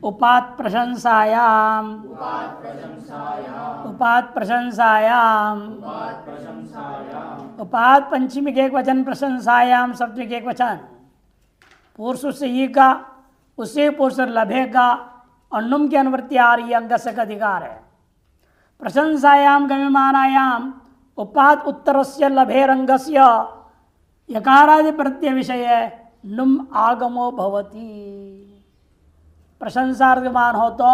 उपात प्रशंसायाम उपात पंचमी के एक वचन, प्रशंसायाम सप्तमी के एक वचन। पुरुष से ही का उसे पुरुष लभेगा और नुम की अनुवृत्ति आ रही अंग से अधिकार है। प्रशंसायाम गम्यमानायाम उपात उत्तरस्य लभेरंगस्य यकारादि प्रत्यय विषय नुम आगमो भवति। प्रशंसार्थमान हो तो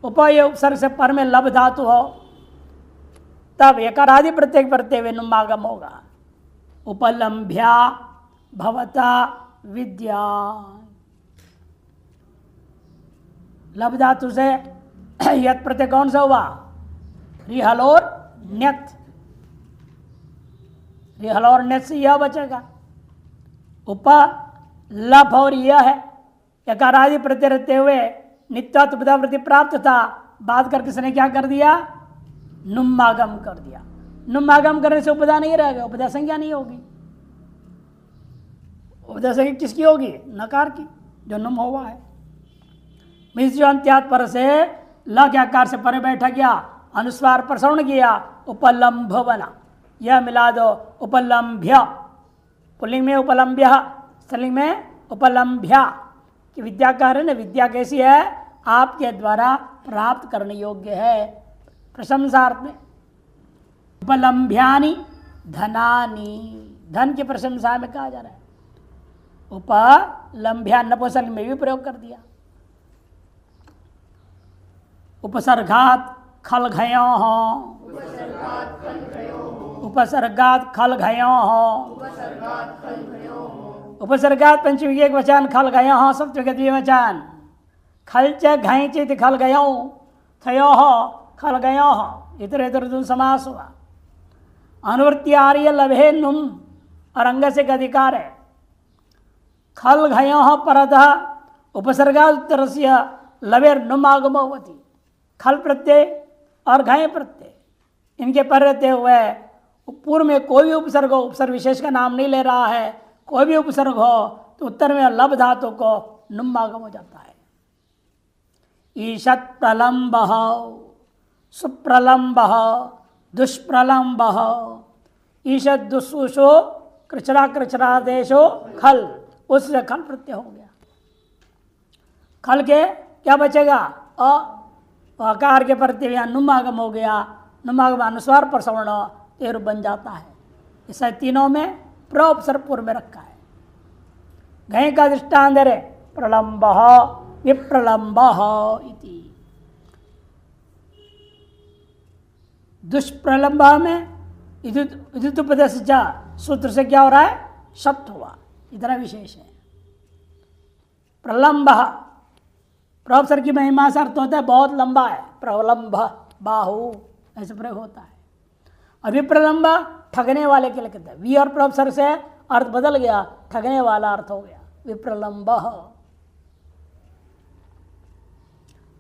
उपय उपसर्ग से पर में लब धातु हो तब यकारादि प्रत्यय प्रत्यय वे नुम आगम होगा। उपलम्भ्या भवता विद्या, लब धातु से यत प्रत्यय कौन सा हुआ? रिहल और न्यत। रिहल और न्यत से यह बचेगा। उप लभ और यह है यकारादि प्रत्यय रहते हुए नित्यात्वृत्ति प्राप्त था। बात कर किसने क्या कर दिया? नुमागम कर दिया। नुमागम करने से उपदा नहीं रहेगा, उपदा संज्ञा नहीं होगी। उपदा संज्ञा किसकी होगी? नकार की, जो नुम हुआ है। मीन्स जो अंत्यात पर से ल के आकार से परे बैठा गया, अनुस्वार पर श्रवण किया, उपलम्भ बना। यह मिला दो उपलम्भ्य, पुल्लिंग में उपलम्भ्य, स्त्रीलिंग में उपलम्भ्या। कि विद्या कह रहे ना, विद्या कैसी है? आपके द्वारा प्राप्त करने योग्य है। प्रशंसार्थ में उपलम्भ्यानि धनानि, धन की प्रशंसा में कहा जा रहा है। उपलम्भ्या नपुंसक में भी प्रयोग कर दिया। उपसर्गात खल घयो हो, उपसर्गात खल घयो हो, उपसर्गात पंचमी एक वचन, खल गयो हो सप्तमी के द्वितीय वचन। खल च घई चित खल गयो थयो हो खल गयो हो, इतर इतर दो समास हुआ। अनुवृत्ति आ रही है लभे नुम और अंग से अधिकार है। खल घयो हो परतः उपसर्गात उत्तरस्य लभेर नुम आगमोवती। खल प्रत्यय और घय प्रत्यय इनके पर रहते हुए पूर्व में कोई भी उपसर्ग हो, उपसर्ग विशेष का नाम नहीं ले रहा है, कोई भी उपसर्ग हो तो उत्तर में लब धातु को नुम आगम हो जाता है। ईशत प्रलम्ब सुप्रलम्ब दुष्प्रलम्ब, ईशत दुष्सुषो कृचरा कृचरा देशो खल, उससे खल प्रत्यय हो गया। खल के क्या बचेगा? आकार के प्रत्यय यहाँ नुम आगम हो गया। नुम आगम अनुस्वार पर सवर्ण तेरु बन जाता है। इसे तीनों में प्रोपसर्ग पूर्व में रखा है। घय का दृष्टांत दे रहे, प्रलम्ब विप्रलम्ब इति। दुष्प्रलम्ब में उपदेश सूत्र से क्या हो रहा है? शब्द हुआ, इतना विशेष है। प्रलम्ब प्रोपसर्ग की महिमा से अर्थ होता है बहुत लंबा है, प्रलम्ब बाहु ऐसे प्रयोग होता है। और विप्रलम्ब ठगने वाले के लिए कहते हैं। वी और प्रोपसर्ग से अर्थ बदल गया, ठगने वाला अर्थ हो गया विप्रलम्ब।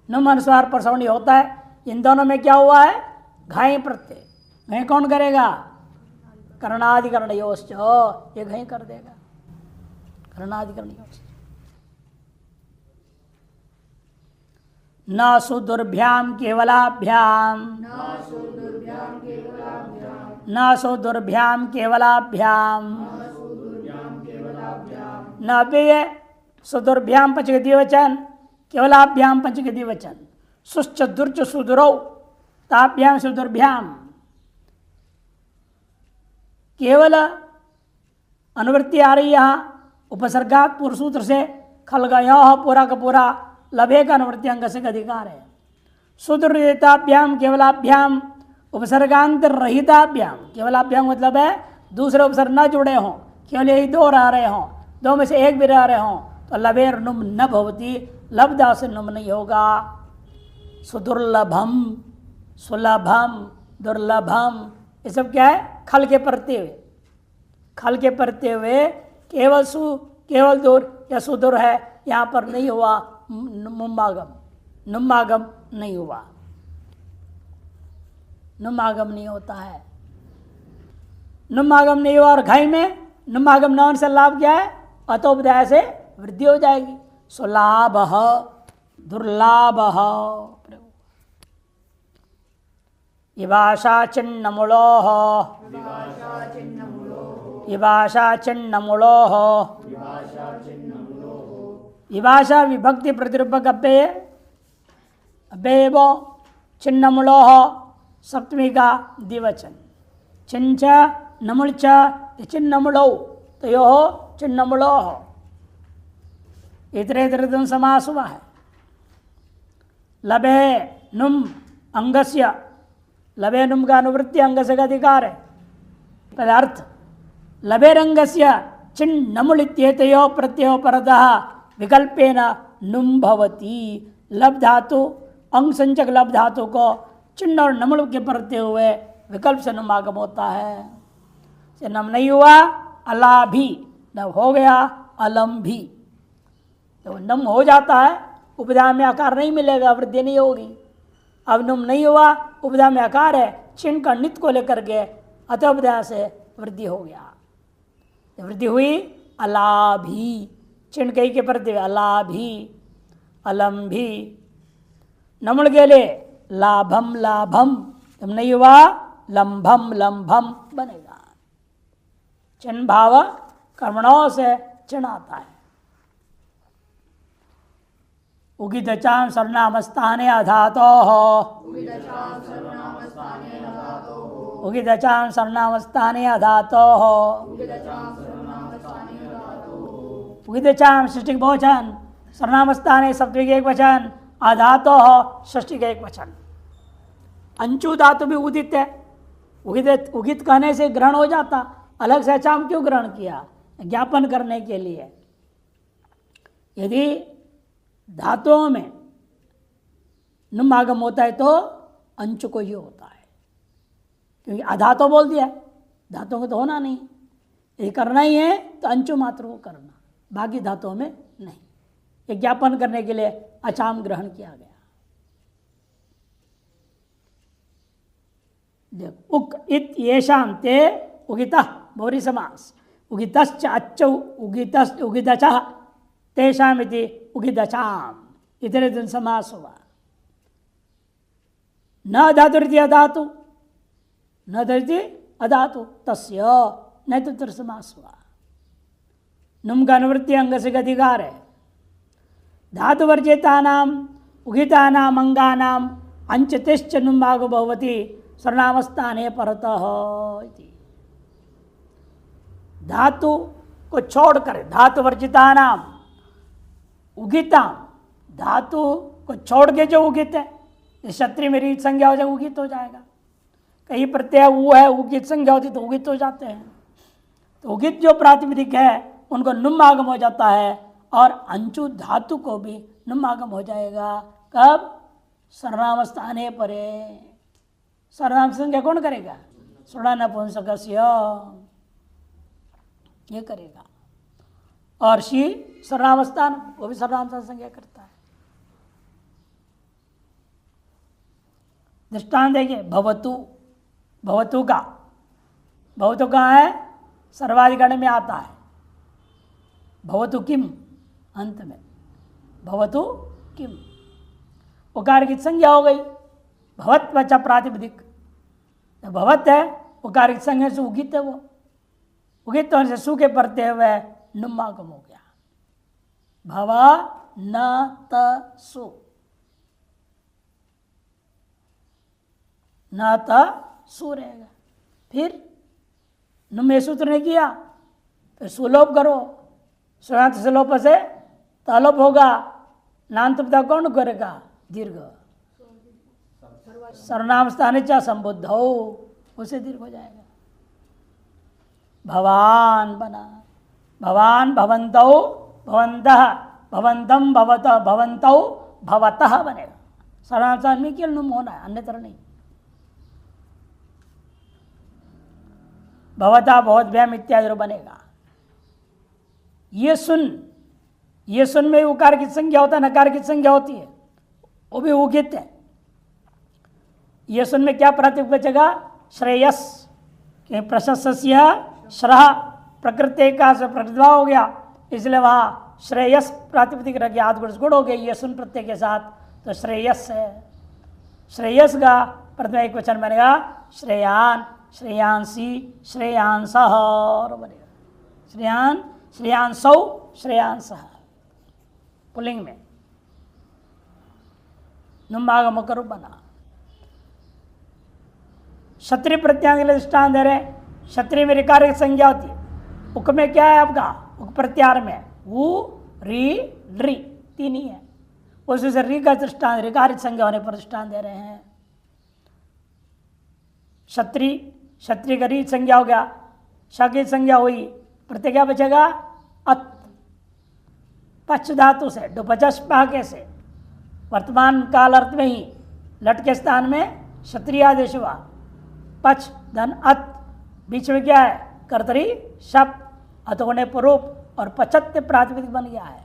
नुम अनुस्वार पर श्रवणी होता है। इन दोनों में क्या हुआ है? घाई प्रत्यय। घय कौन करेगा? कर्णाधिकरण योश्च, ये घय कर देगा। कर्णाधिकरण योश्च। न सुदुर्भ्याम केवलाभ्याम, न सुदुर्भ्याम केवलाभ्याम, न अव्यय सुदुर्भ्याम पंच के द्विवचन, केवलाभ्याम पंच के द्विवचन। सुश्च दुर्च सुदुरौ ताभ्याम सुदुर्भ्याम। केवल अनुवृत्ति आ रही यहाँ उपसर्गात पूर्व सूत्र से खल गयो पूरा का पूरा लभे का अनुवृत्ति अंग से अधिकार है। सुदुर्ताभ्याम केवलाभ्याम उपसर्गांतर रहिताभ्याम। केवलाभ्याम मतलब है दूसरे उपसर्ग न जुड़े हों, केवल यही दो रह रहे हों, दो में से एक भी रह रहे हों तो लभेर नुम न भवती, लब्धा से नुम नहीं होगा। सुदुर्लभम सुलभम दुर्लभम ये सब क्या है? खल के परते हुए, खल के परते हुए केवल केवल दूर या सुदूर है, यहाँ पर नहीं हुआ नुमागम, नुमागम नहीं हुआ, नुमागम नहीं होता है। नुमागम नहीं हुआ और घाई में नुमागम न होने से लाभ क्या है? अतोपध्याय से वृद्धि हो जाएगी। सुलाभ दुर्लाभ इवाशा चिन्नमुलो इवाशा चिन्नमुलो इवाशा विभक्ति प्रतिरूपक अव्यय अव्ययो चिन्नमुलो सप्तमी का द्विवचन चिंच नमुच चिन्नमुलो तयो चिन्नमुलो इतरेतरतम समास हुआ है। लभे नुम अंगस्य लभे नुम का अनुवृत्ति अंगस्य का अधिकार है। पदार्थ लभेरंगस्य चिन् नमुलित्येतयो प्रत्ययो परतः विकल्पेन नुम भवति। लब धातु अंग संचक लब धातु को चिन्ह और नमुल के परते हुए विकल्प से नुम आगम होता है। से नम नहीं हुआ अलाभी, नम हो गया अलम भी। तो नम हो जाता है, उपधा में आकार नहीं मिलेगा, वृद्धि नहीं होगी। अब नुम नहीं हुआ, उपधा में आकार है, चिन्ह का नित्य को लेकर के अतः उपधा से वृद्धि हो गया। वृद्धि हुई अलाभी, चिन्ह कहीं के प्रति अलाभी अलम्भी। नमुल के लिए लाभम लाभम, तुम नहीं हुआ लंभम लंभम बनेगा। चिन्ह भाव कर्मणों से चिन्ह आता है। उगितचाम सर्वनामस्थाने अधातो उगितचाम सर्वनामस्थाने अधातो उगितचाम षष्ठी बहुवचन सर्वनामस्थाने सप्तमी का एक वचन अधातो षष्ठी का एक वचन। अंचु धातु भी उदित है। उगित उगित कहने से ग्रहण हो जाता, अलग से अचाम क्यों ग्रहण किया? ज्ञापन करने के लिए। यदि धातुओं में नुम आगम होता है तो अंचु को ही होता है, क्योंकि अधातो बोल दिया, धातुओं को तो होना नहीं। यदि करना ही है तो अंचु मात्र को करना, बाकी धातुओं में नहीं। ये ज्ञापन करने के लिए अचाम ग्रहण किया गया। देखो उक इत येषाम ते उगिता बहुरी समास उगितश्च अच्छौ उगितश्च उगितचः तेषाम इति उगितचाम इतरेतन समास हुआ। न धातुरिति अधातु न धातुरिति अधातु तस्य न तो समास हुआ। नुम का अनुवृत्ति अंग से अधिकार है। धातु वर्जितानाम उगितानाम अंगानाम अंचतिश्च नुम भागो भवति सर्वनामस्थाने परतः इति। धातु को छोड़कर धातु वर्जितानाम उगिताम, धातु को छोड़ के जो उगित है, क्षत्रिय में रीत संज्ञा हो जाए उगित हो जाएगा। कहीं प्रत्यय ऊ है उगित संज्ञा होती तो उगित हो जाते हैं। तो उगित जो प्रातिपदिक है उनको नुम आगम हो जाता है, और अंचु धातु को भी नुम आगम हो जाएगा। कब? सर्वनामस्थाने परे। सर्वनाम संज्ञा कौन करेगा? नपुंसकस्य, ये करेगा। और शी सर्वनामस्थान, वो भी सर्वनाम संज्ञा करता है। दृष्टांत देखिए, भवतु, भवतु का भवतु कहाँ है? सर्वाधिकरण में आता है। भवतु किम, अंत में भवतु किम, उकार की संज्ञा हो गई। भवत बचा प्रातिपदिक, भवत है उकार की संज्ञा से उगित है, वो उगित होने से सु के पड़ते हुए नुमागम हो गया। भव न त सु, न त सु रहेगा। फिर नुमे सूत्र ने किया, फिर सुलोप करो, सुनांत से लोप से तलोप होगा। नान्त पदा कौन करेगा? दीर्घ। सर्वनाम स्थान चा संबुद्ध हो, उसे दीर्घ हो जाएगा। भवान बना, भवान भवन्तौ भवन्तः भवन्तम भवत भवन्तौ भवतः बनेगा। सर्वनाम स्थान में केवल नुम होना है, अन्यत्र नहीं। भवता बहुत व्याम इत्यादि बनेगा। ये सुन में उकार की संज्ञा होता है, नकार की संज्ञा होती है, वो भी उगित है। ये सुन में क्या प्रातिपदिक बचेगा? श्रेयस, प्रशस्य श्रह प्रकृति का से प्रतिभा हो गया, इसलिए वहाँ श्रेयस प्रातिपदिक रख गया, गुण हो गया ये सुन प्रत्यय के साथ, तो श्रेयस है। श्रेयस का प्रथम एक वचन बनेगा श्रेयान, श्रेयांसी, श्रेयांसः बनेगा। श्रेयान, श्रेयांसौ, श्रेयांसः पुल्लिंग में नुमागम का रूप बना। क्षत्रिय प्रत्यांग के लिए दृष्टान दे रहे। क्षत्रिय में ऋकार की संज्ञा होती है। उक में क्या है आपका? उक प्रत्यार में ऊ री री तीन ही है, उसी से री का दृष्टान ऋकारिक संज्ञा होने पर दृष्टान दे रहे हैं। क्षत्रिय, क्षत्रिय का री संज्ञा हो गया, श की संज्ञा हुई, प्रत्यय क्या बचेगा? अत। पच धातु से डुपचस पाके से वर्तमान काल अर्थ में ही लट के स्थान में क्षत्रिय आदेश हुआ। पच धन अत, बीच में क्या है? कर्तरी शब्द, अत होने पर रूप और पचत प्रातिपदिक बन गया है।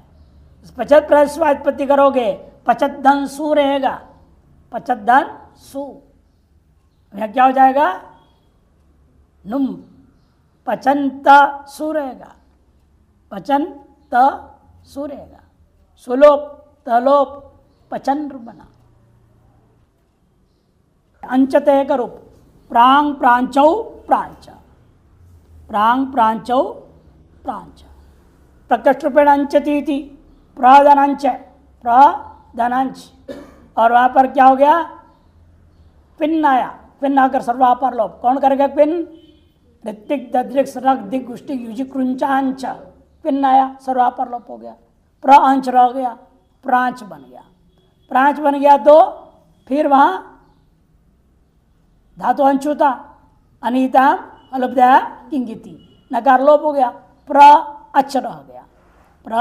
इस पचत प्रातिपत्ति करोगे, पचत धन सु रहेगा, पचत धन सु, यह क्या हो जाएगा? नुम, पचंत सु रहेगा, पचन त सु रहेगा, सुलोप तलोप पचन रूप बना। अंचते का रूप प्रांग प्रांचौ प्रांच, प्रांग प्रांचौ प्रांच, प्रकृष्ट रूपेण अंचती थी प्रधनांच, प्रधनांच, और वहां पर क्या हो गया? पिन आया, पिन आकर सर्वापर लोप। कौन करेगा पिन? ऋतिक दद्रिक सरक दिग गुष्टिक युजि कृंचांच, पिन आया सर्वापर लोप हो गया, प्रअंच रह गया, प्रांच बन गया। प्रांच बन गया तो फिर वहां धातु अंशुता अनिता अलुपदया किंगिति, नकार लोप हो गया, प्र अच रह गया, प्र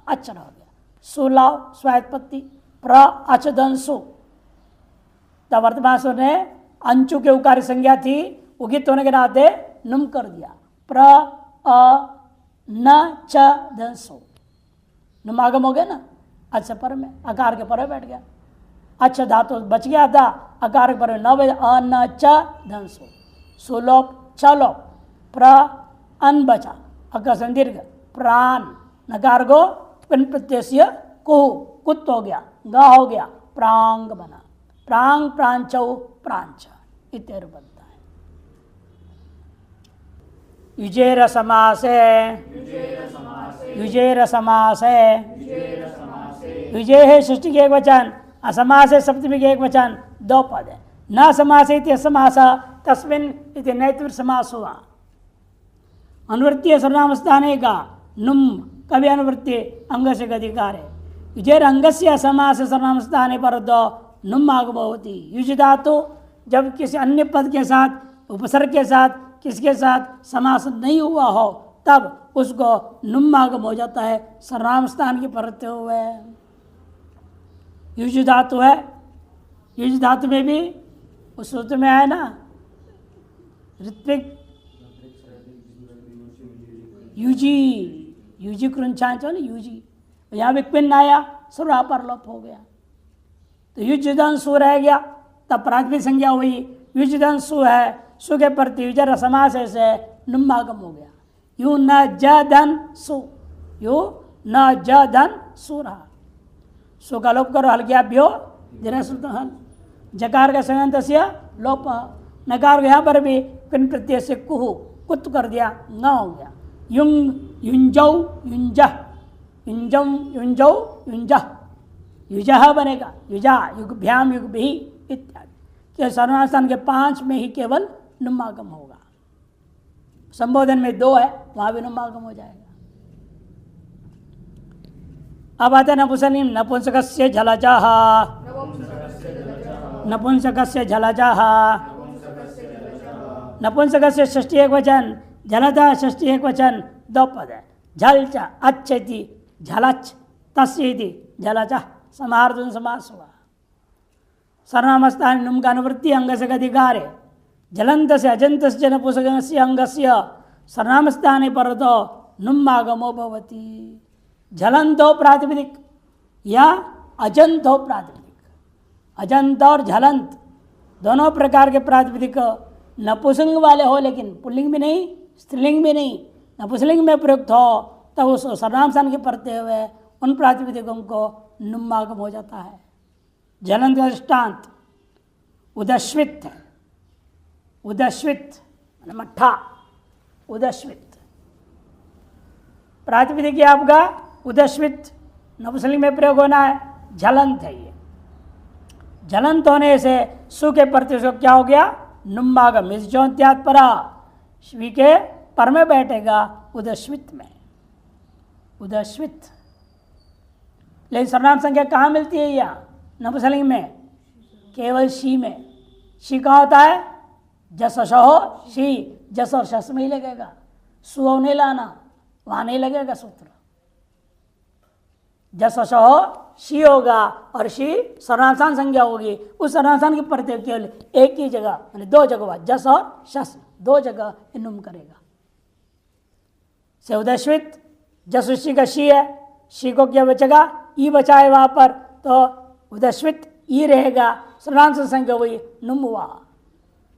अच रह गया। सुलाव स्वायत्पत्ति प्र अच धनसु, तब वर्तमान स्वर ने अंशु के उकारी संज्ञा थी, उगित होने के नाते नुम कर दिया, प्र अ न च धनसु, नुमागम हो गया ना, अच्छा पर में अकार के पर बैठ गया, अच्छा धातु बच गया था, अकार के पर न बच, अ न च धनसु, सुलोप चलोप, प्र अन बचा, अकर दीर्घ प्राण, नकार को पिन प्रत्यय कुहु कुत हो गया, ग हो गया, प्रांग बना, प्रांग प्रांचौ प्रांच इत्यादि बनता है। युजेर समासे, युजेर समासे, युजे है षष्ठी के एक वचन, असमास है सप्तमी के एक वचन, दो पद है। न समास इति असमास तस्मिन् इति नैतिक समास हुआ। अनुवृत्तीय सर्वनाम स्थाने का नुम कभी अनुवृत्ति अंग से अधिकार है। युजेर अंग से असमास सर्वनाम स्थाने पर दो नुम आगम होती। युज धातु जब किसी अन्य पद के साथ उपसर्ग के साथ किसके साथ समास नहीं हुआ हो तब उसको नुम आगम हो जाता है, सर्वनाम स्थान के परते हुए। युज धातु है, युज धातु में भी उस सूत्र में है ना ऋत्विक युजी, युजी कृंचांच ना युजी, यहाँ भी पिन आया सुरापर लोप हो गया, तो युजधन सु रह गया, तब प्राथमिक संज्ञा हुई, युजधन सु है, सु के प्रति युजर समास से नुमागम हो गया। यू न ज धन सु, यू न ज धन सु रहा, सु का लोप करो, हल गया भ्यो जरा सुत हल, जकार का संयंत से लोप, नकार यहाँ पर भी पिन प्रत्यय से कुहु कुत कर दिया, न हो गया। युंग युंजौ युंजह, युंजम युंजौ युंजह, युजह बनेगा, युजा युगभ्याम युग भी इत्यादि के सर्वनाम स्थान के 5 में ही केवल नुमागम होगा। संबोधन में 2 है, वहां भी नुमागम हो जाएगा। अब आते नपुंसकलिंग, नपुंसकस्य झलजः, नपुंसकस्य झलजः, नपुंसकस्य षष्ठी एक वचन, झलजः षष्ठी एक वचन, 2 पद है। झल च अच्छति झलच तस्यति झलजः, समार्धन समास हुआ। सर्वनाम स्थाने नुम का अनुवृत्ति अंग से अधिकार है। झलंत से अजंत से नपुंसकस्य अंगस्य सर्वनाम स्थाने पर तो नुम आगमो भवति। झलंतो प्रातिपदिक या अजंतो प्रातिपदिक, अजंत और झलंत दोनों प्रकार के प्रातिपदिक नपुंसक वाले हो, लेकिन पुल्लिंग में नहीं स्त्रीलिंग में नहीं, नपुंसकलिंग में प्रयुक्त हो तब उस सर्वनाम स्थान के पढ़ते हुए उन प्रातिपदिकों को नुम आगम हो जाता है। जलंत का दृष्टांत उदश्वित है। उदश्वित मट्ठा, उदश्वित प्रातिपदिक है आपका उदश्वित, नपुंसकलिंग में प्रयोग होना है। झलंत है ये। झलंत होने से सु के प्रत्यय क्या हो गया? नुम्बागम। इस ज्योत्यात परा श्वी के पर में बैठेगा उदश्वित में, उदश्वित। लेकिन सर्वनाम संज्ञा कहाँ मिलती है? यहाँ नपुंसकलिंग में केवल शी में। शी कहाँ होता है? जस हो शी, जस और शस में ही लगेगा, सु नहीं लाना, वहां नहीं लगेगा सूत्र। जस हो शी होगा और शी सर्वनाम संज्ञा होगी। उस सर्वनाम की प्रत्यय केवल एक ही जगह, मैंने दो जगह जस और शस, दो जगह नुम करेगा। से उदश्वित जसुषी का शी है, शी को क्या बचेगा? ई बचा है वहां पर, तो उदश्वित ई रहेगा। सर्वनाम संज्ञा वही नुम हुआ,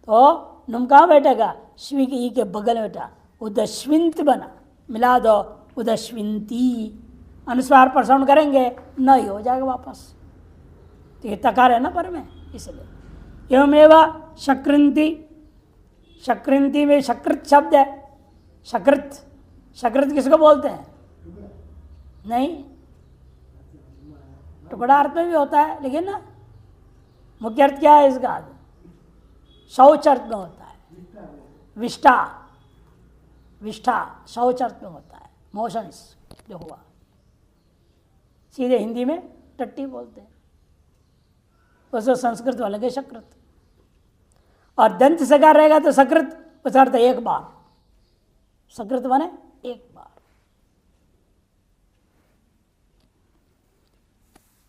तो नुम कहाँ बैठेगा? श्वी के ई के बगल में बैठा, उदश्विंत बना। मिला दो उदश्विंती, अनुस्वार पर साउंड करेंगे न ही हो जाएगा वापस, तो ये तकार है ना पर में, इसलिए। एवमेवा शकृंती, शकृंती में शकृत शब्द है। शकृत, शकृत किसको बोलते हैं? नहीं, टुकड़ा अर्थ में भी होता है, लेकिन ना मुख्य अर्थ क्या है इसका? शौच अर्थ में होता है। विष्ठा, विष्ठा शौच अर्थ में होता है। मोशंस जो हुआ, सीधे हिंदी में टट्टी बोलते हैं, उसको संस्कृत वाले के शकृत। और दंत सकार रहेगा तो सकृत, उसका अर्थ एक बार, सकृत माने एक बार।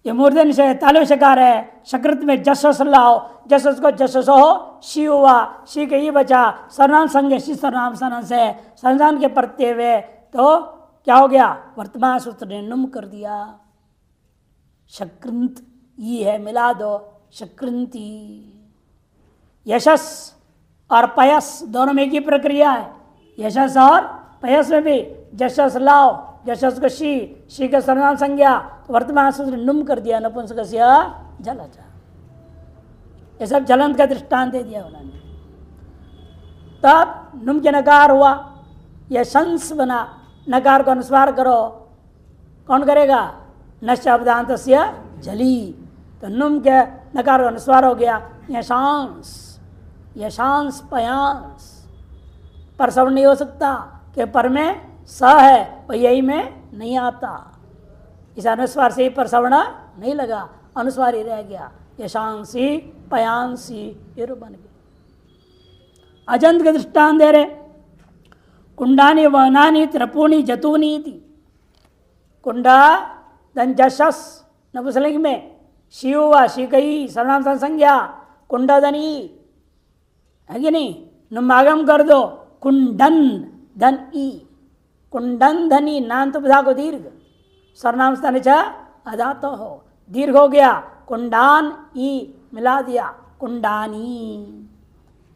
ये मूर्धन्य से तालु शकार है। सकृत में जस लाओ, जस को जस हो शी हुआ, शी के ये बचा। सर्वनाम संज्ञा शी सर्वनाम सन से संज्ञान के प्रत्यय हुए, तो क्या हो गया? वर्तमान सूत्र ने नुम कर दिया। शकृंत ये है, मिला दो शकृंती। यशस और पयस दोनों में एक ही प्रक्रिया है। यशस और पयस में भी जशस लाओ, जशस को शी का सर्वनाम संज्ञा, तो वर्तमान सूत्र नुम कर दिया। नपुंसकस्य जलज, ये सब जलंत का दृष्टांत दे दिया उन्होंने। तब नुम के नकार हुआ, यह शंस बना। नकार को अनुस्वार करो, कौन करेगा? न शब्दांत जली, तो नुम के नकार का अनुस्वार हो गया। यशांस, यशांस पयांस। पर सब नहीं हो सकता कि पर में स है और यही में नहीं आता, इस अनुस्वार से ही पर सवर्ण नहीं लगा, अनुस्वार ही रह गया। यशांसी पयांसी ये रूप बन गया। अजंत के दृष्टांत दे रहे, कुंडानी वनानी त्रपूणी जतूनी थी। कुंडा धन जशस नपुंसकलिंग में शी हुआ, शी कही सर्वनाम संज्ञा, कुंडा धनी है कि नहीं? नुमागम कर दो, कुंडन धन ई, कुंडन धनी नान्त उपधा को दीर्घ, सर्वनाम स्थान अधातो हो, दीर्घ हो गया। कुंडान ई मिला दिया, कुंडानी।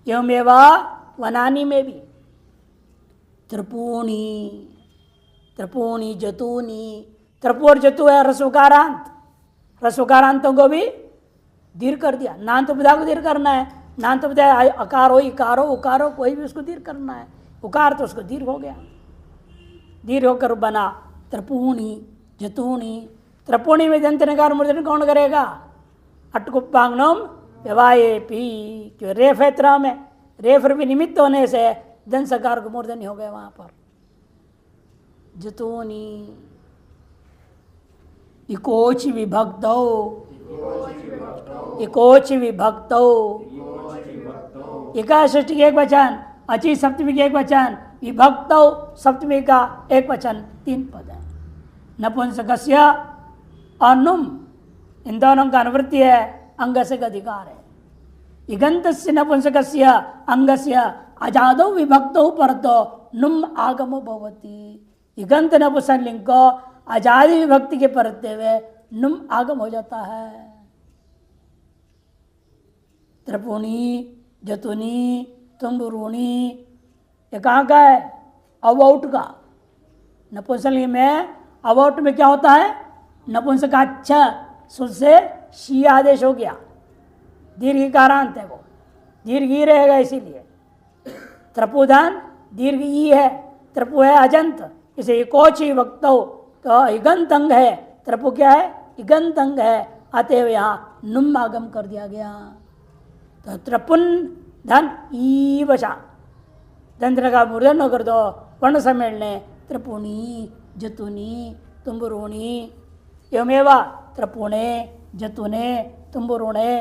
एवमेव वनानी में भी त्रिपूणी, त्रिपूणी जतूनी। त्रिपु और जतु है रसुकारांत, रसुकारांतों को भी दीर्घ कर दिया। नान्त उपधा को दीर्घ करना है, नान्त उपधा अकार हो, इकार हो, उकार हो, कोई भी उसको दीर्घ करना है। उकार तो उसको दीर्घ हो गया, दीर्घ होकर बना त्रिपूणी जतूणी। त्रिपूणी में दंत नकार मूर्धन्य कौन करेगा? अटकुपांगनम व्यवाये पी, क्यों रेफ है त्रा में, रेफ भी निमित्त होने से दंत सकार को मूर्धन्य हो गए वहां पर। जतूनी इकोच विभक्तौ, इकोच विभक्तौ, इका षष्ठी के एक वचन, अची सप्तमी के एक वचन, विभक्तौ सप्तमी का एक वचन, 3 पद है। नपुंसकस्य और नुम, इन दोनों का अनुवृत्ति है, अंगस्य का अधिकार है। इगंतस्य नपुंसकस्य अंगस्य अजादौ विभक्तौ परतो नुम आगमो भवति। इगंत नपुंसकलिंग को अजादि विभक्ति के परते हुए नुम आगम हो जाता है। त्रिपुणी जतुनी तुम्बुरूणी, ये कहाँ का है? अवआउट का, नपुंसकलिंग में अवोट में क्या होता है? नपुंसकाच्छ सुध से शी आदेश हो गया, दीर्घ कारांत है, वो दीर्घ ही रहेगा इसीलिए। त्रपुदान दीर्घ ई है, त्रपु है अजंत, इसे कोची वक्तौ तो इगंत अंग है, त्रपु क्या है? इगंत अंग है, अतएव यहाँ नुम आगम कर दिया गया। तो त्रपुन धन ई बचा, दंत्र का मूर्धन कर दो, वर्ण सम्मेलने त्रपुणी जतुनी तुम्बुरुणी एवमेवा त्रपुणे जतुने तुम्बुरुणे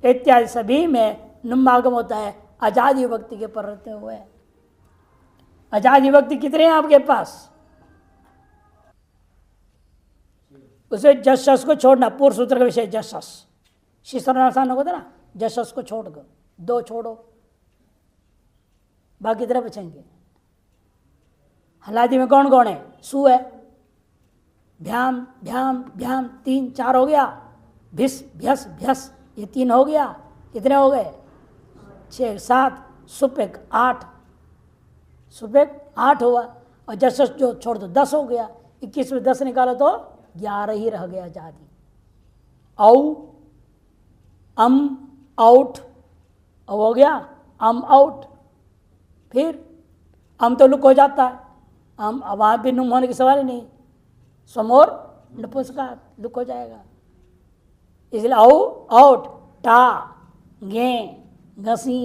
इत्यादि सभी में नुमागम होता है अजादि विभक्ति के पर रहते हुए। अजादि विभक्ति कितने हैं आपके पास? उसे जस को छोड़ना, पूर्व सूत्र का विषय जस, शिशरनासान होता ना, जस को छोड़ दो, दो छोड़ो, बाकी तरह बचेंगे। हलादी में कौन कौन है? सु है, भ्याम भ्याम भ्याम, 3 4 हो गया, भिस भ्यस भ्यस ये 3 हो गया, कितने हो गए? 6 7, सुपेक 8, सुपेक 8 हुआ, और जस जो छोड़ दो 10 हो गया, 21 में 10 निकालो तो 11 ही रह गया जाति। औ अम आउट हो गया, अम आउट, फिर अम तो लुक हो जाता है, अम वहाँ भी नुम होने की सवाल ही नहीं, समोर नपुंसकलिंग लुक हो जाएगा, इसलिए औ आउट, टा गे घसी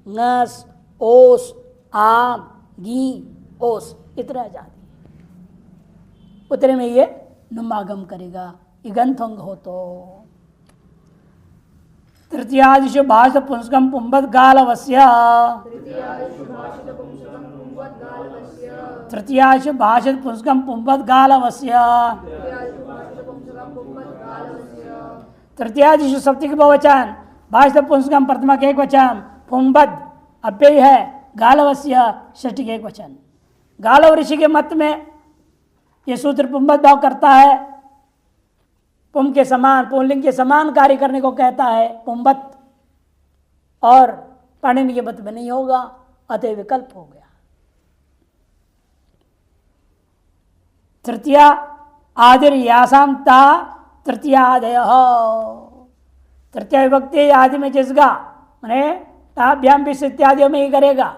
ngस ओस आम गी ओस, इतना जाती, उतने में ये नुमागम करेगा, इगंथंग हो तो। तृतीयादिशु भाष पुंस्कम पुंबत गालवस्य, तृतीयादिशु भाषित पुंस्कम पुंबत गालवस्य, तृतीयादिशु सप्तमी बहुवचन, भाषित पुंस्कम प्रथमा के एक वचन, पुंबत अव्यय है, गालवस्य षष्ठी के एक वचन। गालव ऋषि के मत में ये सूत्र पुंबत भाव करता है, पुम के समान, पुंलिंग के समान कार्य करने को कहता है पुंबत, और पाणिनि के मत में नहीं होगा, अतः विकल्प हो गया। तृतीया आदिर यासाम ता तृतीयादय, तृतीय विभक्ति आदि में जिसका मैंने ताभ्याम भी इत्यादियों में ही करेगा।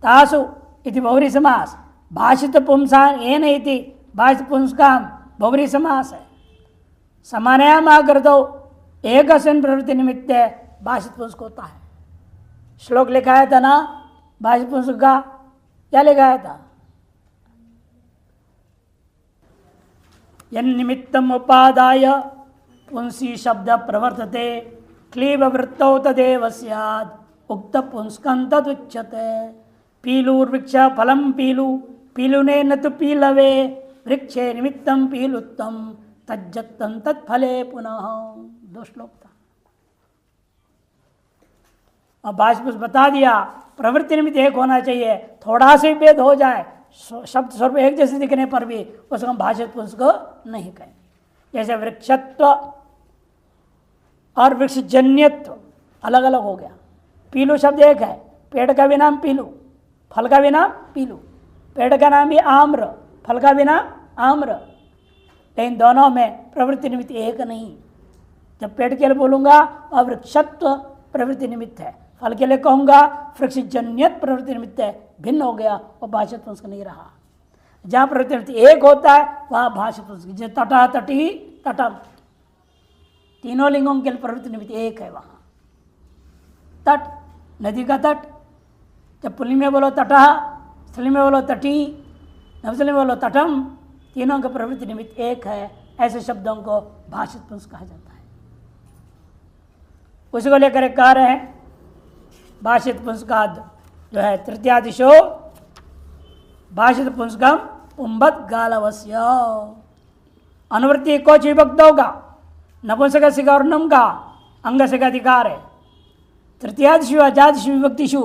तासु इति बहुरी समास, भाषित पुंसान एन इति भाषित पुंस्काम बहुरी समास है। समानयाम आकर दो एक प्रवृत्ति निमित्त भाषित पुंस्क होता है। श्लोक लिखाया था ना भाषित पुंस्क का, क्या लिखाया था? यन निमित्तम उपादाय पुंसी शब्द प्रवर्तते क्लीब वृत्तौ तदेव स्यात् उक्त पुंस्कं तदुच्यते। पीलूर्वृक्ष फलम पीलू, पीलुने न तो पीलवे, वृक्षे निमित्तम पीलुत्तम तज्जत्तम तत्फले पुनः। 2 श्लोक था। अब भाषपुंस बता दिया प्रवृत्ति निमित्त एक होना चाहिए, थोड़ा से भेद हो जाए शब्द स्वरूप एक जैसे दिखने पर भी उसको हम भाषित पुंस को नहीं कहेंगे। जैसे वृक्षत्व और वृक्षजन्यत्व अलग अलग हो गया। पीलू शब्द एक है, पेड़ का भी नाम पीलू, फल का भी नाम पीलू, पेड़ का नाम भी आम्र, फल का भी नाम आम्र, लेकिन दोनों में प्रवृत्ति निमित्त एक नहीं। जब पेड़ के लिए बोलूँगा वह वृक्षत्व प्रवृत्ति निमित्त है, फल के लिए कहूँगा वृक्षजन्यत प्रवृत्ति निमित्त है, भिन्न हो गया और भाषित पुंस्क नहीं रहा। जहाँ प्रवृत्ति निमित्त एक होता है वहाँ भाषित पुंस्क, जैसे तटा तटी तटम, तीनों लिंगों के लिए प्रवृत्ति निमित्त एक है। वहाँ तट नदी का तट, जब पुल्लिंग में बोलो तटः, स्त्रीलिंग में बोलो तटी, नपुंसकलिंग में बोलो तटम, तीनों का प्रवृत्ति निमित्त एक है। ऐसे शब्दों को भाषित पुंस्क कहा जाता है। उसी को लेकर कह रहे हैं भाषित पुंस्काद जो है तृतीयादिशो भाषित पुंस्कम पुंबत गालवस्य। अनुवृत्ति कोच विभक्त होगा, नपुंसक से और नम का अंग से का अधिकार है। तृतीयादिशु अजादिशु विभक्तिषु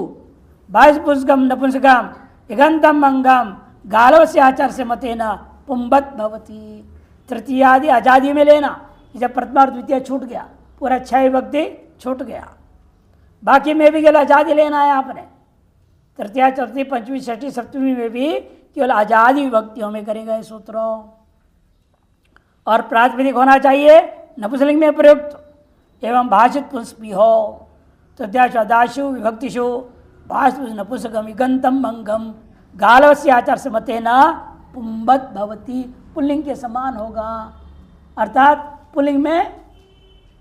भाषित पुंस्कम नपुंसकम इगंतम अंगम गालवस्य आचार से मतेन पुंबत भवति। तृतीयादि अजादि में लेना, जब प्रथमा और द्वितीय छूट गया, पूरा 6 विभक्ति छूट गया, बाकी में भी गला आजादी लेना है आपने। तृतीया चतुर्थी पंचमी षष्ठी सप्तमी में भी केवल आजादी विभक्तियों में करेगा ये सूत्र। और प्रातिपदिक होना चाहिए नपुंसकलिंग में प्रयुक्त एवं भाषित पुंस भी हो। तृतीयाशु विभक्तिषु भाषित नपुंसकम इगंतम मंगम गालवस्य आचार से मते न पुंबत भवती, पुल्लिंग के समान होगा। अर्थात पुल्लिंग में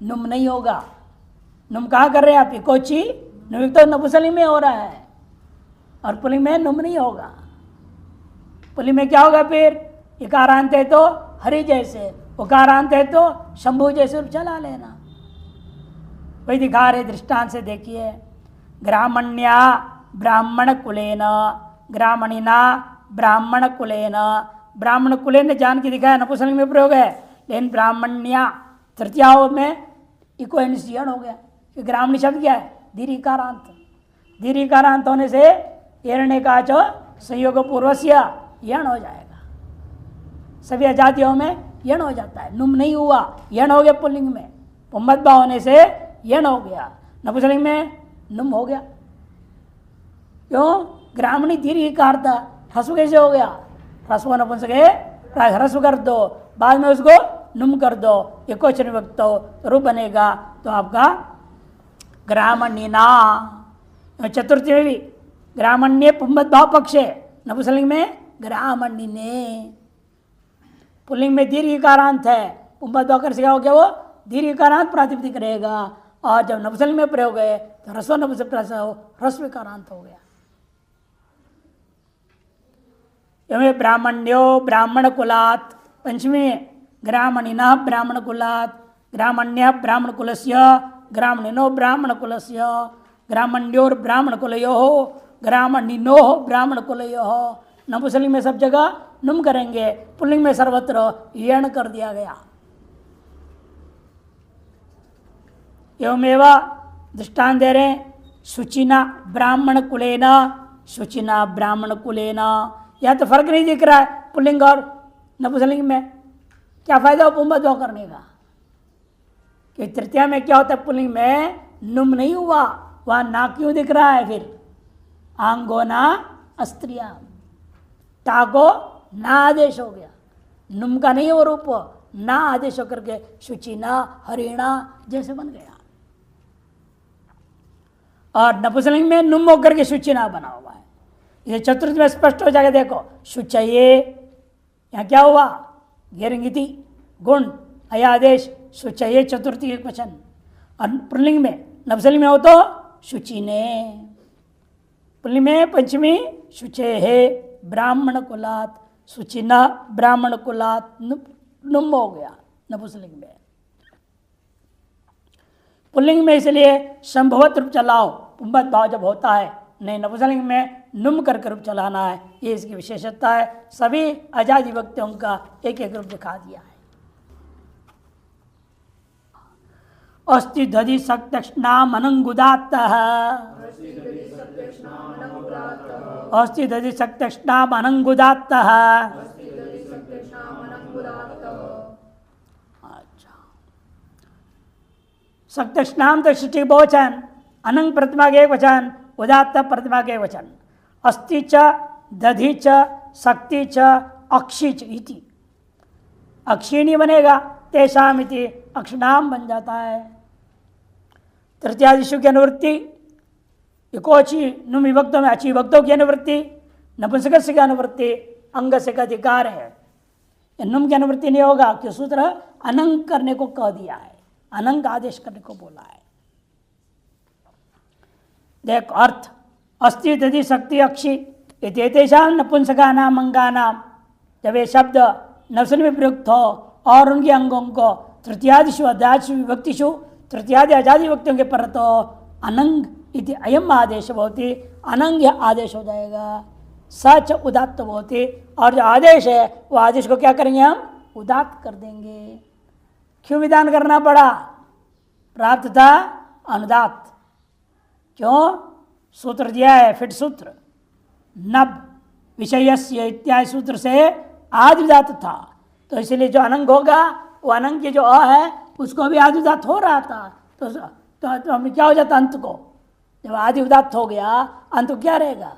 नुम नहीं होगा। नुम कहाँ कर रहे हैं आप? इकोची नुम तो नपुंसकलिंग में हो रहा है और पुल्लिंग में नुम नहीं होगा। पुल्लिंग में क्या होगा फिर? इकारांत है तो हरि जैसे, उकारांत है तो शंभु जैसे चला लेना। वही दिखा रहे दृष्टांत से देखिए। ग्रामण्या ब्राह्मण कुलेन, ग्रामणिना ब्राह्मण कुलेन, ब्राह्मण कुलेन ने जान के दिखाया नपुंसकलिंग में प्रयोग है। लेकिन ब्राह्मण्या तृतीयाओं में इको एनसीएन हो गया कि ग्रामणी शब्द क्या है? दीर्घिकारांत। दीर्घिकारांत होने से एरण्य का जो संयोग पूर्वस्य यण हो जाएगा। सभी अजातियों में यण हो जाता है। नुम नहीं हुआ, यण हो गया पुल्लिंग में। पुम्मतबा होने से यण हो गया, नपुंसकलिंग में नुम हो गया। क्यों? ग्रामणी दीर्घिकार था, ह्रस्व कैसे हो गया? ह्रस्व नपुंसक है, ह्रस्व कर दो, बाद में उसको नुम कर दो, एकोवचन विभक्त तो रूप बनेगा। तो आपका ग्रामण्यना। चतुर्थी में भी ग्रामण्य पुंबत भाव पक्ष है, नपुंसकलिंग में ग्रामण्यने। पुल्लिंग में दीर्घिकारांत है, पुंबत भाव कर क्या हो गया? वो दीर्घिकारांत प्रातिपदिक रहेगा। और जब नपुंसकलिंग में प्रयोग है तो ह्रस्व नपुंसक ह्रस्विकारांत हो गया। एवं ब्राह्मण्यो ब्राह्मण कुलात्, पंचमी ग्रामणिना ब्राह्मण कुलात्, ग्रामण्य ब्राह्मण कुलस्य, ग्रामणिनो ब्राह्मण कुलस्य, ग्रामण्योर ब्राह्मण कुलयो, ग्रामणिनो ब्राह्मण कुलयो। नपुंसकलिंग में सब जगह नुम करेंगे, पुल्लिंग में सर्वत्र यण कर दिया गया। एवमेव दृष्टांत दे रहे हैं। शुचिना ब्राह्मण कुलेन, शुचिना ब्राह्मण कुलेन। यह तो फर्क नहीं दिख रहा है पुल्लिंग और नपुंसकलिंग में। क्या फायदा हो पुंबत भाव करने का? कि तृतीया में क्या होता है? पुल्लिंग में नुम नहीं हुआ, वहां ना क्यों दिख रहा है? फिर आंगो ना अस्त्रिया, टाको ना आदेश हो गया। नुम का नहीं वो रूप, ना आदेश होकर के शुचिना हरिणा जैसे बन गया। और नपुंसकलिंग में नुम होकर के शुचिना बना हुआ है। ये चतुर्थ में स्पष्ट हो जाएगा। देखो शुचये, यहाँ क्या हुआ? घेरंगिति गुण अयादेश शुचये चतुर्थी एक वचन। और पुल्लिंग में नपुंसकलिंग में हो तो शुचिने। पुल्लिंग में पंचमी शुचे है ब्राह्मण कुलात, शुचिना ब्राह्मण कुलात नुम हो गया नपुंसकलिंग में। पुल्लिंग में इसलिए संभवत रूप चलाओ, पुंबत भाव जब होता है, नहीं नपुंसकलिंग में नुम कर रूप चलाना है। ये इसकी विशेषता है। सभी अजादि विभक्तियों का एक एक रूप दिखा दिया है। अस्ति दधि सक्तक्ष्णाम अनंगुदात्तः, अस्ति दधि सक्तक्ष्णाम अनंगुदात्तः। अच्छा, सक्तक्ष्णाम तो सृष्टि बहुवचन, अनंग प्रतिमा के एक वचन, उदात्त प्रतिमा के वचन। अस्ति च दधि च शक्ति च अक्षी च इति। अक्षीणी बनेगा, तेषाम इति अक्षणाम बन जाता है। तृतीयादिशु की अनुवृत्ति, इकोची नुम विभक्तों में अच्छी विभक्तों की अनुवृत्ति, नपुंसक की अनुवृत्ति अंग से का अधिकार है। नुम की अनुवृत्ति नहीं होगा क्यों? सूत्र अनंग करने को कह दिया है, अनंग आदेश करने को बोला है। देख अर्थ अस्ति दधि शक्ति अक्षी इतेषाम नपुंसकानाम अंगानाम। जब ये शब्द नपुंसक में प्रयुक्त हो और उनके अंगों को तृतीयादिशु अध्यादिशु विभक्तिषु तृतीयादि अजादि विभक्तियों के पर तो अनंग इति अयम आदेश होती, अनंग आदेश हो जाएगा। सच उदात्त होती, और जो आदेश है वो आदेश को क्या करेंगे? हम उदात्त कर देंगे। क्यों विधान करना पड़ा? प्राप्त था अनुदात। क्यों? सूत्र दिया है, फिट सूत्र नब विषयस्य इत्यादि सूत्र से आदिदात था, तो इसलिए जो अनंग होगा वो अनंग की जो अ है उसको भी आदिदात हो रहा था। तो हमें क्या हो जाता? अंत को जब आदि उदात्त हो गया, अंत क्या रहेगा?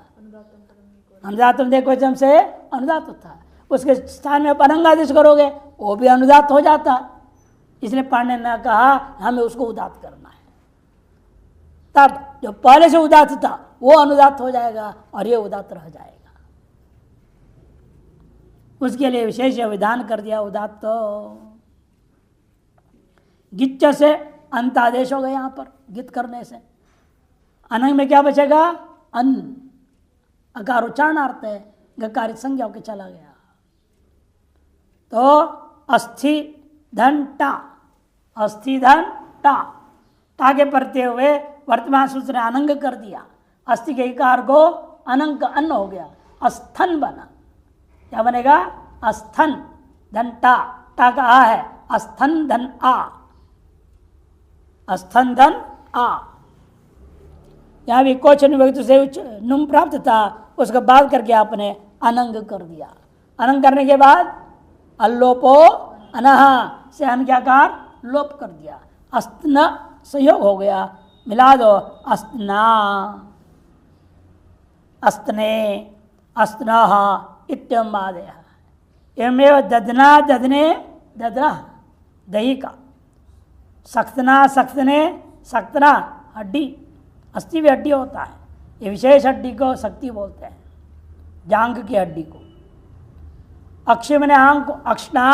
अनुदात एक वचन से अनुदात होता है, उसके स्थान में आप अनंग आदेश करोगे वो भी अनुदात हो जाता। इसलिए पाणिनि ने कहा हमें उसको उदात करना है, तब जो पहले से उदात था वो अनुदात हो जाएगा और ये उदात रह जाएगा। उसके लिए विशेष विधान कर दिया उदात। तो गिच्च से अंत आदेश हो गया यहाँ पर, गित करने से अनंग में क्या बचेगा, अन, अकार उच्चारणार्थ है, गकारिक संज्ञा के चला गया। तो अस्थि धन टा, अस्थि धन टा, टा के पढ़ते हुए वर्तमान सूत्र ने अनंग कर दिया, अस्थि के इकार को अनंग का अन्न हो गया, अस्थन बना। क्या बनेगा, अस्थन धन टा, टा का आ है, अस्थन धन आ, अस्थन धन आ। यहाँ भी क्वचन विभक्ति से नुम प्राप्त था, उसका बाद करके आपने अनंग कर दिया। अनंग करने के बाद अल्लोपो अनहा से अन क्या कार लोप कर दिया, अस्तन संयोग हो गया, मिला दो अस्तना, अस्तने, अस्तनः इत्यम आदय। एवमेव ददना ददने ददना, दही का, सख्तना सख्तने सख्तना, हड्डी, अस्थि भी हड्डी होता है, ये विशेष हड्डी को शक्ति बोलते हैं, जांघ की हड्डी को। अक्षय मैंने आंख को अक्षणा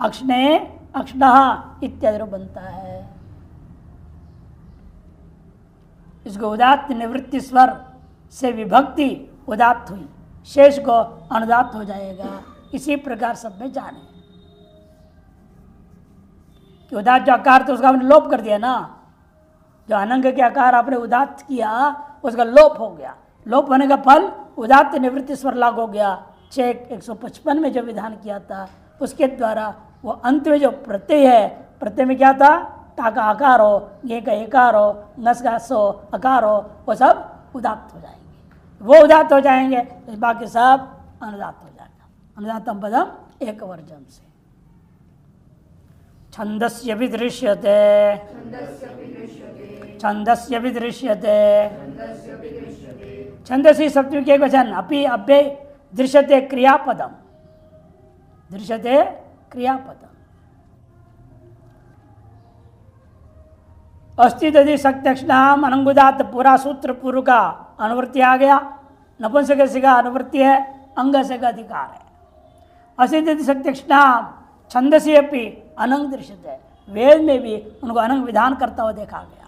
अक्षणे अक्षणः इत्यादि बनता है। इसको उदात्त निवृत्ति स्वर से विभक्ति उदात्त हुई, शेष को अनुदात्त हो जाएगा। इसी प्रकार सब में जाने कि उदात्त जो आकार तो उसका आपने लोप कर दिया ना, जो अनंग के आकार आपने उदात्त किया उसका लोप हो गया, लोप होने का फल उदात्त निवृत्ति स्वर लागू हो गया। 155 में जो विधान किया था उसके द्वारा वो अंत में जो प्रत्यय है, प्रत्यय में क्या था, टा का आकार हो, ये का एकार हो, नस का सो अकार हो, वो सब उदात्त हो जाएंगे। वो उदात्त हो जाएंगे तो बाकी सब अनुदात्त हो जाएगा। अनुदात्तम पदम एक वर्जम से। छंदस्य विदृश्यते, छंदस्य विदृश्यते, छंदसी सप्तमी के एक वचन अपि अभ्य दृश्यते क्रियापदम, दृश्यते क्रियापदम। अस्ति तदि सक्तक्षणाम अनंगुदात, पूरा सूत्र पूर्व का अनुवृत्ति आ गया, नपुंसक से का अनुवृत्ति है, अंग से का अधिकार है। अस्ति तदि सक्तक्षणाम छंदसी अपि अनंग दृश्यते, वेद में भी उनको अनंग विधान करता हुआ देखा गया।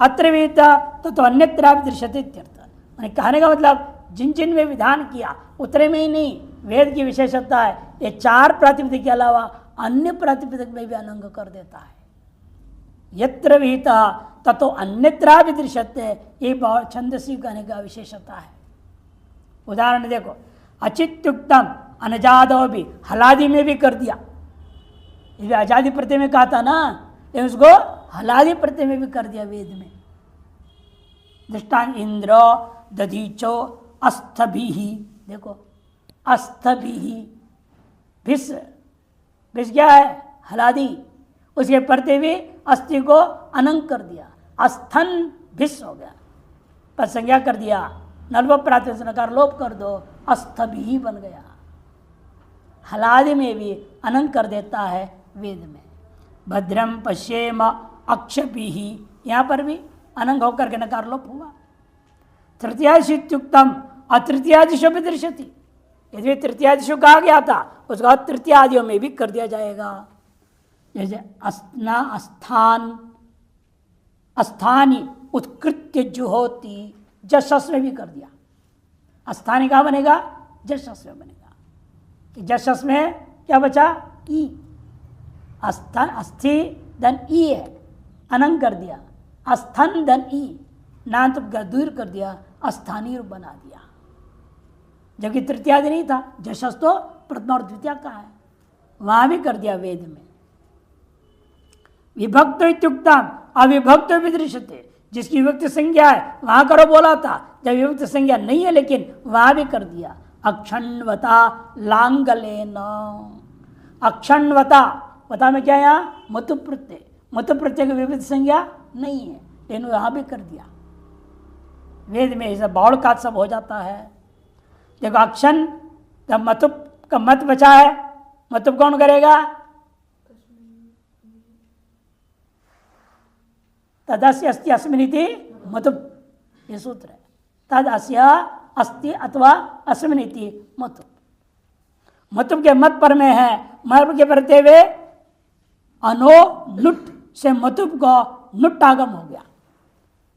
अत्र विहिता तो अन्यत्र दृश्यते इत्यर्थ, कहने का मतलब जिन जिन में विधान किया उतरे में ही नहीं, वेद की विशेषता है ये 4 प्रातिपदिक के अलावा अन्य प्रातिपदिक में भी अनंग कर देता है। यत्र विहिता ततो अन्यत्र भी दृश्यते, ये छंदसी कहने का विशेषता है। उदाहरण देखो, अचित्युक्तम अनजादो भी हलादि में भी कर दिया, ये आजादी प्रत्यय में कहा था ना, ये उसको हलादि प्रत्यय में भी कर दिया वेद में। दृष्टांत इंद्र दधीचो अस्थभिहि, देखो अस्थभिहि, भिस, भिस क्या है, हलादि, उसके प्रत्यय भी अस्थि को अनंग कर दिया, अस्थन भिस हो गया, पर संज्ञा कर दिया, नल्व प्रातिपदिक नकार लोप कर दो, अस्थभिहि बन गया। हलादि में भी अनंग कर देता है वेद में। भद्रम पश्येम अक्षभिहि, यहाँ पर भी अनंग होकर के नकार लोप हुआ। तृतीयादिशुक्तम अतृतीयादिशु भी दृश्यति, यदि तृतीयादिशु कहा गया था उसका तृतीयादियों में भी कर दिया जाएगा। जैसे अस्ना अस्थान, अस्थानी उत्कृत्य जुहोति, जशस में भी कर दिया। अस्थानी का बनेगा, जशस में बनेगा, कि जशस में क्या बचा, ई, अस्थान अस्थि धन ई है, अनंग कर दिया, अस्थन धन ई, नांत का दूर कर दिया, अस्थानी रूप बना दिया, जबकि तृतीयादि नहीं था, जशस तो प्रथमा और द्वितीय का है, वहां भी कर दिया वेद में। विभक्त इत्युक्तम अविभक्त भी दृश्यते, जिसकी विभक्त संज्ञा है वहां करो बोला था, जब विभक्त संज्ञा नहीं है लेकिन वहां भी कर दिया। अक्षण्वता लांगलेन, अक्षण्वता, वता में क्या है यहाँ, मतु प्रत्यय, मतु प्रत्यय की विभक्त संज्ञा नहीं है लेकिन वहां भी कर दिया। वेद में ऐसा बाउल का सब हो जाता है। देखो अक्षन, जब मतुप का मत बचा है, मतुप कौन करेगा? तदस्य अस्ति अस्मिनिति मतुप, ये सूत्र है। तद अस्य अस्ति अथवा अस्मिनिति मतुप। मतुप के मत पर में है, मत के परते हुए अनो नुट से मतुप को नुट आगम हो गया।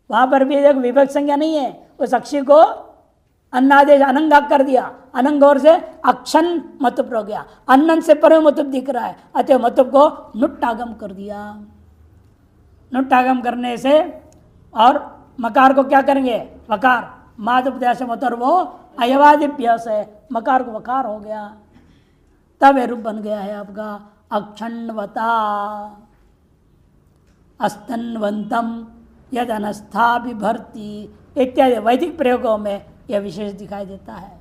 वहां पर भी एक विभक्त संज्ञा नहीं है, उस अक्षी को अन्नादेश अनंग कर दिया, अनंग और से अक्षन मतुप हो गया, अन्नन से पर मतुप दिख रहा है, अतः मतुप को नुट आगम कर दिया। नुट आगम करने से और मकार को क्या करेंगे? वकार, मादुपदेश मतुर वो अयवादिभ्य से मकार को वकार हो गया, तब ये रूप बन गया है आपका अक्षण्वता अस्तन्वंतम यद अनस्था बिभर्ति इत्यादि वैदिक प्रयोगों में यह विशेष दिखाई देता है।